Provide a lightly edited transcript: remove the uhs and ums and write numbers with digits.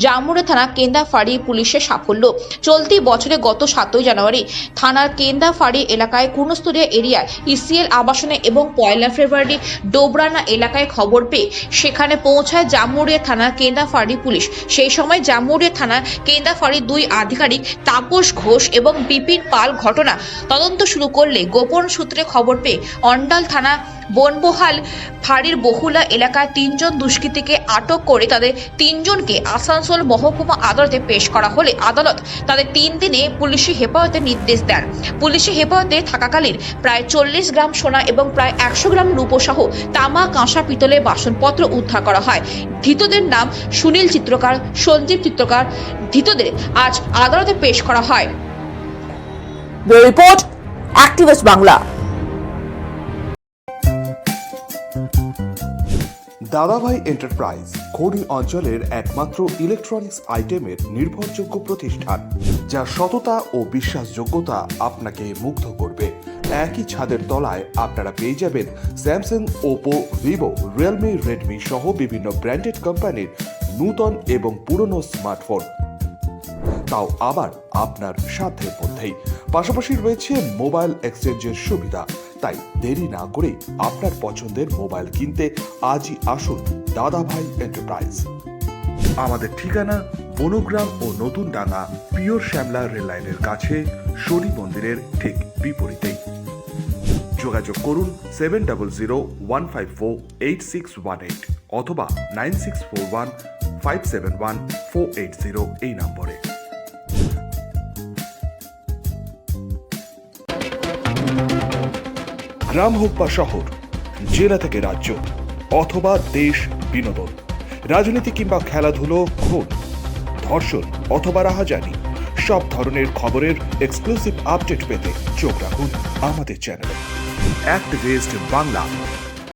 জামুড়ে থানা কেন্দাফাড়ি পুলিশের সাফল্য। চলতি বছরে গত 7 জানুয়ারি থানার কেন্দাফাড়ি এলাকায় কুর্ণস্তরিয়া এরিয়া ইসিএল আবাসনে এবং 1 ফেব্রুয়ারি ডোবরানা এলাকায় খবর পেয়ে সেখানে পৌঁছায় জামুড়িয়া থানার কেন্দাফাড়ি পুলিশ। সেই সময় জামুড়িয়া থানার কেন্দাফাড়ি 2 আধিকারিক তাপস ঘোষ এবং বিপিন পাল ঘটনা তদন্ত শুরু করলে গোপন সূত্রে খবর পেয়ে অন্ডাল থানা বনবহাল ফাঁড়ির বহুলা এলাকায় 3 জন দুষ্কৃতীকে আটক করে তাদের 3 জনকে আসানসোল মহকুমা আদালতে পেশ করা হলে আদালত তাদের 3 দিনে পুলিশি হেফাজতের নির্দেশ দেন। পুলিশি হেফাজতে থাকাকালীন প্রায় 40 গ্রাম সোনা এবং প্রায় 100 গ্রাম রূপো সহ তামা, কাঁসা, পিতলের বাসনপত্র উদ্ধার করা হয়। ধৃতদের নাম সুনীল চিত্রকার, সঞ্জীব চিত্রকার। ধৃতদের আজ আদালতে পেশ করা হয়। Report activist Bangla. দাদাভাই এন্টারপ্রাইজ খনি অঞ্চলের একমাত্র ইলেকট্রনিক্স আইটেমের নির্ভরযোগ্য প্রতিষ্ঠান, যার সততা ও বিশ্বাসযোগ্যতা আপনাকে মুগ্ধ করবে। একই ছাদের তলায় আপনারা পেয়ে যাবেন Samsung, Oppo, Vivo, Realme, Redmi সহ বিভিন্ন ব্র্যান্ডেড কোম্পানির নূতন এবং পুরনো স্মার্টফোন, তাও আবার আপনার সাধ্যের মধ্যেই। পাশাপাশি রয়েছে মোবাইল এক্সচেঞ্জের সুবিধা। তাই দেরি না করে আপনার পছন্দের মোবাইল কিনতে আজই আসুন দাদাভাই এন্টারপ্রাইজ। আমাদের ঠিকানা বনগ্রাম ও নতুন ডাঙ্গা, পিওর শ্যামলা রেল লাইনের কাছে, শনি মন্দিরের ঠিক বিপরীতেই। যোগাযোগ করুন 7001548618 অথবা 9641571480 এই নম্বরে। গ্রাম হোক বা শহর, জেলা থেকে রাজ্য অথবা দেশ, বিনোদন, রাজনীতি কিংবা খেলাধুলো, খুন, ধর্ষণ অথবা রাহাজানি, সব ধরনের খবরের এক্সক্লুসিভ আপডেট পেতে চোখ রাখুন আমাদের চ্যানেলে অ্যাক্টিভিস্ট বাংলা।